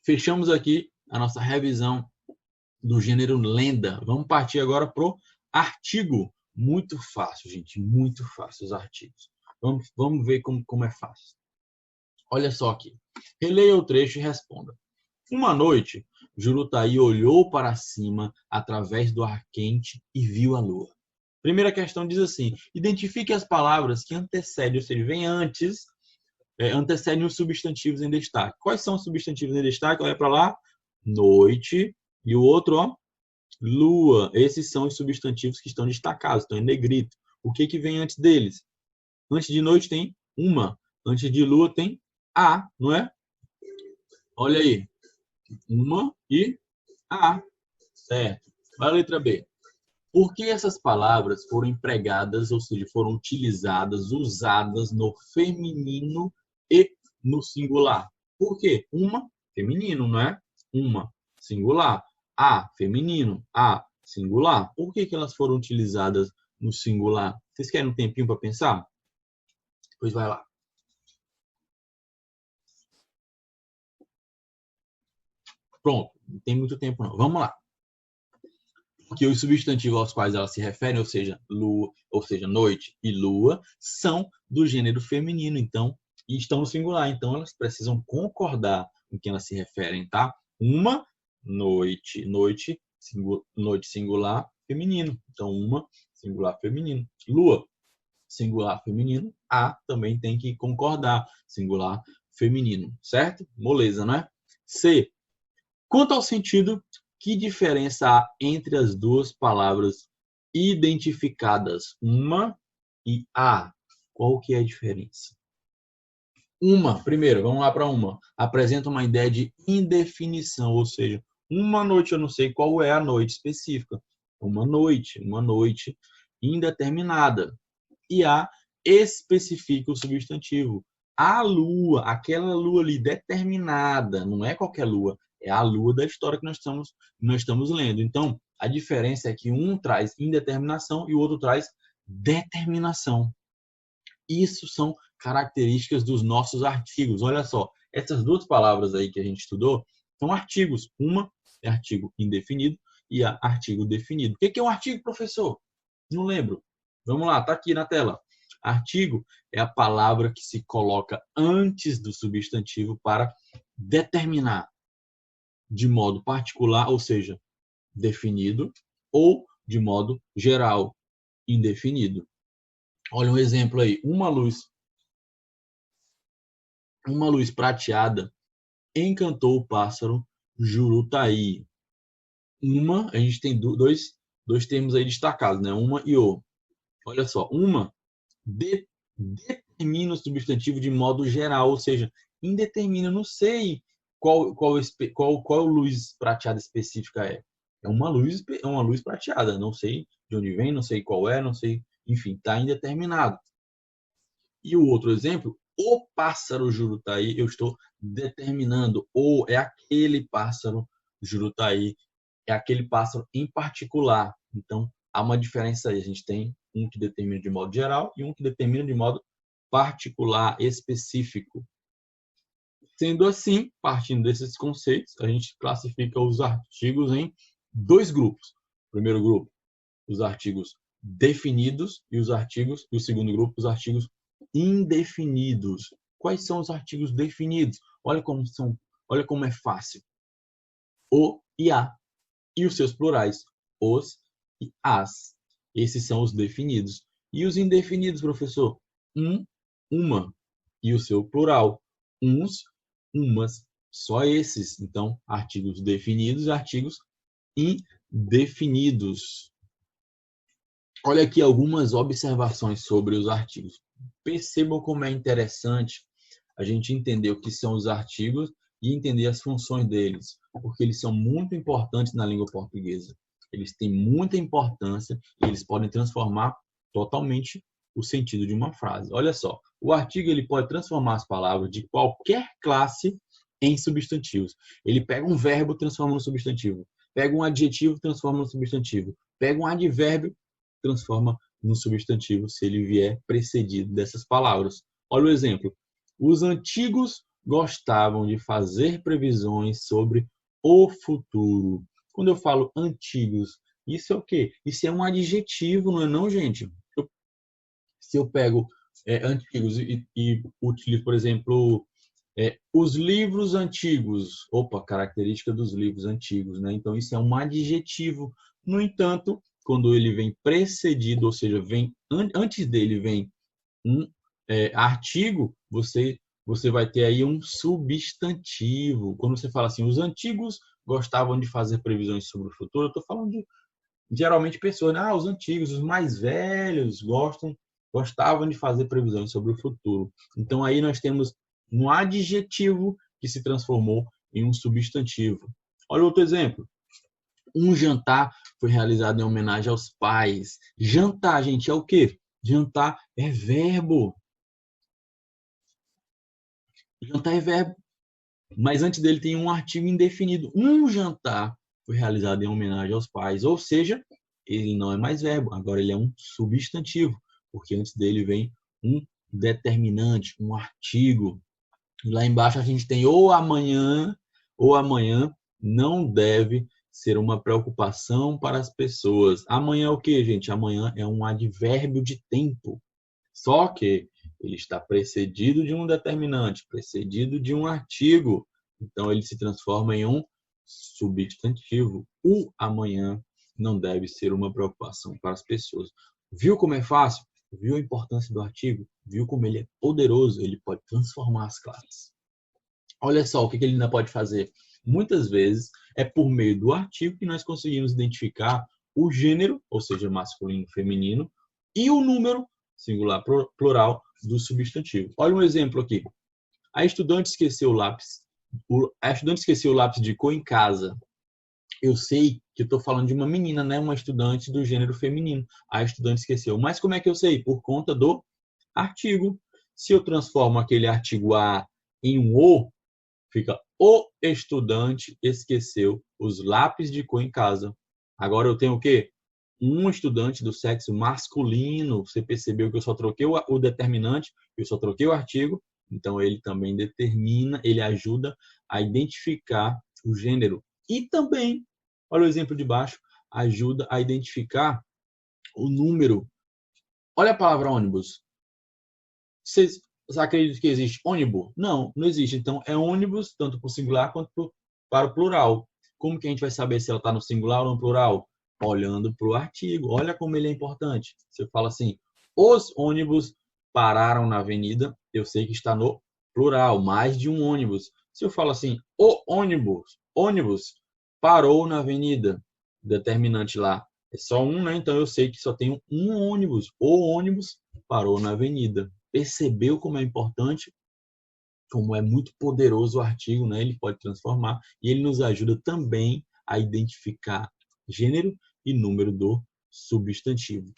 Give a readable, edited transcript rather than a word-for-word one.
Fechamos aqui a nossa revisão do gênero lenda. Vamos partir agora para o artigo. Muito fácil, gente, muito fácil os artigos. Vamos ver como é fácil. Olha só aqui. Releia o trecho e responda. Uma noite, Jurutaí olhou para cima através do ar quente e viu a lua. Primeira questão diz assim: identifique as palavras que antecedem, ou seja, vem antes, antecedem os substantivos em destaque. Quais são os substantivos em destaque? Olha para lá. Noite. E o outro, ó, lua. Esses são os substantivos que estão destacados, estão em negrito. O que vem antes deles? Antes de noite tem uma. Antes de lua tem a, não é? Olha aí. Uma e a. Certo. Vai a letra B. Por que essas palavras foram empregadas, ou seja, foram utilizadas, usadas no feminino e no singular? Por quê? Uma, feminino, não é? Uma, singular. A, feminino. A, singular. Por que elas foram utilizadas no singular? Vocês querem um tempinho para pensar? Pois vai lá. Pronto, não tem muito tempo não. Vamos lá. Porque os substantivos aos quais elas se referem, ou seja, lua, ou seja, noite e lua, são do gênero feminino, então, e estão no singular. Então, elas precisam concordar com que elas se referem, tá? Uma, noite, noite singular, feminino. Então, uma, singular, feminino. Lua, singular, feminino. A também tem que concordar, singular, feminino, certo? Moleza, não é? C. Quanto ao sentido, que diferença há entre as duas palavras identificadas? Uma e a. Qual que é a diferença? Uma, primeiro, vamos lá para uma. Apresenta uma ideia de indefinição, ou seja, uma noite, eu não sei qual é a noite específica. Uma noite indeterminada. E a especifica o substantivo. A lua, aquela lua ali determinada, não é qualquer lua, é a lua da história que nós estamos lendo. Então, a diferença é que um traz indeterminação e o outro traz determinação. Isso são características dos nossos artigos. Olha só, essas duas palavras aí que a gente estudou são artigos. Uma é artigo indefinido e a artigo definido. O que é um artigo, professor? Não lembro. Vamos lá, está aqui na tela. Artigo é a palavra que se coloca antes do substantivo para determinar de modo particular, ou seja, definido, ou de modo geral, indefinido. Olha um exemplo aí. Uma luz prateada encantou o pássaro Jurutaí. Uma, a gente tem dois termos aí destacados, né? Uma e o. Olha só, uma determina o substantivo de modo geral, ou seja, indetermina, não sei qual luz prateada específica é. É uma luz prateada, não sei de onde vem, não sei qual é, não sei, enfim, está indeterminado. E o outro exemplo, o pássaro Jurutaí, eu estou determinando, ou é aquele pássaro Jurutaí, é aquele pássaro em particular. Então, há uma diferença aí. A gente tem um que determina de modo geral e um que determina de modo particular, específico. Sendo assim, partindo desses conceitos, a gente classifica os artigos em dois grupos. O primeiro grupo, os artigos definidos e o segundo grupo, os artigos indefinidos. Quais são os artigos definidos? Olha como é fácil. O e a. E os seus plurais, os e as. Esses são os definidos. E os indefinidos, professor? Uma. E o seu plural, uns, umas. Só esses. Então, artigos definidos e artigos indefinidos. Olha aqui algumas observações sobre os artigos. Percebam como é interessante a gente entender o que são os artigos e entender as funções deles, porque eles são muito importantes na língua portuguesa. Eles têm muita importância e eles podem transformar totalmente o sentido de uma frase. Olha só, o artigo ele pode transformar as palavras de qualquer classe em substantivos. Ele pega um verbo, transforma no substantivo. Pega um adjetivo, transforma no substantivo. Pega um advérbio, transforma no substantivo se ele vier precedido dessas palavras. Olha o exemplo. Os antigos gostavam de fazer previsões sobre o futuro. Quando eu falo antigos, isso é o quê? Isso é um adjetivo, não é não, gente? Se eu pego antigos e utilizo, por exemplo, os livros antigos. Opa, característica dos livros antigos, né? Então, isso é um adjetivo. No entanto, quando ele vem precedido, ou seja, vem antes dele vem um artigo, você vai ter aí um substantivo. Quando você fala assim, os antigos gostavam de fazer previsões sobre o futuro, eu estou falando de geralmente pessoas, né? Os antigos, os mais velhos gostavam de fazer previsões sobre o futuro. Então aí nós temos um adjetivo que se transformou em um substantivo. Olha outro exemplo. Um jantar foi realizado em homenagem aos pais. Jantar, gente, é o quê? Jantar é verbo. Jantar é verbo. Mas antes dele tem um artigo indefinido. Um jantar foi realizado em homenagem aos pais. Ou seja, ele não é mais verbo, agora ele é um substantivo, porque antes dele vem um determinante, um artigo. E lá embaixo a gente tem ou amanhã não deve ser uma preocupação para as pessoas. Amanhã é o que, gente? Amanhã é um advérbio de tempo. Só que ele está precedido de um determinante, precedido de um artigo. Então, ele se transforma em um substantivo. O amanhã não deve ser uma preocupação para as pessoas. Viu como é fácil? Viu a importância do artigo? Viu como ele é poderoso? Ele pode transformar as classes. Olha só o que ele ainda pode fazer. Muitas vezes é por meio do artigo que nós conseguimos identificar o gênero, ou seja, masculino, feminino, e o número, singular, plural, do substantivo. Olha um exemplo aqui. A estudante esqueceu o lápis. A estudante esqueceu o lápis de cor em casa. Eu sei que eu estou falando de uma menina, né? Uma estudante do gênero feminino. A estudante esqueceu. Mas como é que eu sei? Por conta do artigo. Se eu transformo aquele artigo A em um O, fica o estudante esqueceu os lápis de cor em casa. Agora eu tenho o quê? Um estudante do sexo masculino. Você percebeu que eu só troquei o determinante, eu só troquei o artigo. Então ele também determina, ele ajuda a identificar o gênero. E também, olha o exemplo de baixo, ajuda a identificar o número. Olha a palavra ônibus. Vocês acreditam que existe ônibus? Não, não existe. Então, é ônibus tanto para o singular quanto para o plural. Como que a gente vai saber se ela está no singular ou no plural? Olhando para o artigo. Olha como ele é importante. Você fala assim, os ônibus pararam na avenida, eu sei que está no plural, mais de um ônibus. Se eu falo assim, o ônibus parou na avenida, determinante lá, é só um, né? Então eu sei que só tem um ônibus. O ônibus parou na avenida. Percebeu como é importante, como é muito poderoso o artigo, né? Ele pode transformar e ele nos ajuda também a identificar gênero e número do substantivo.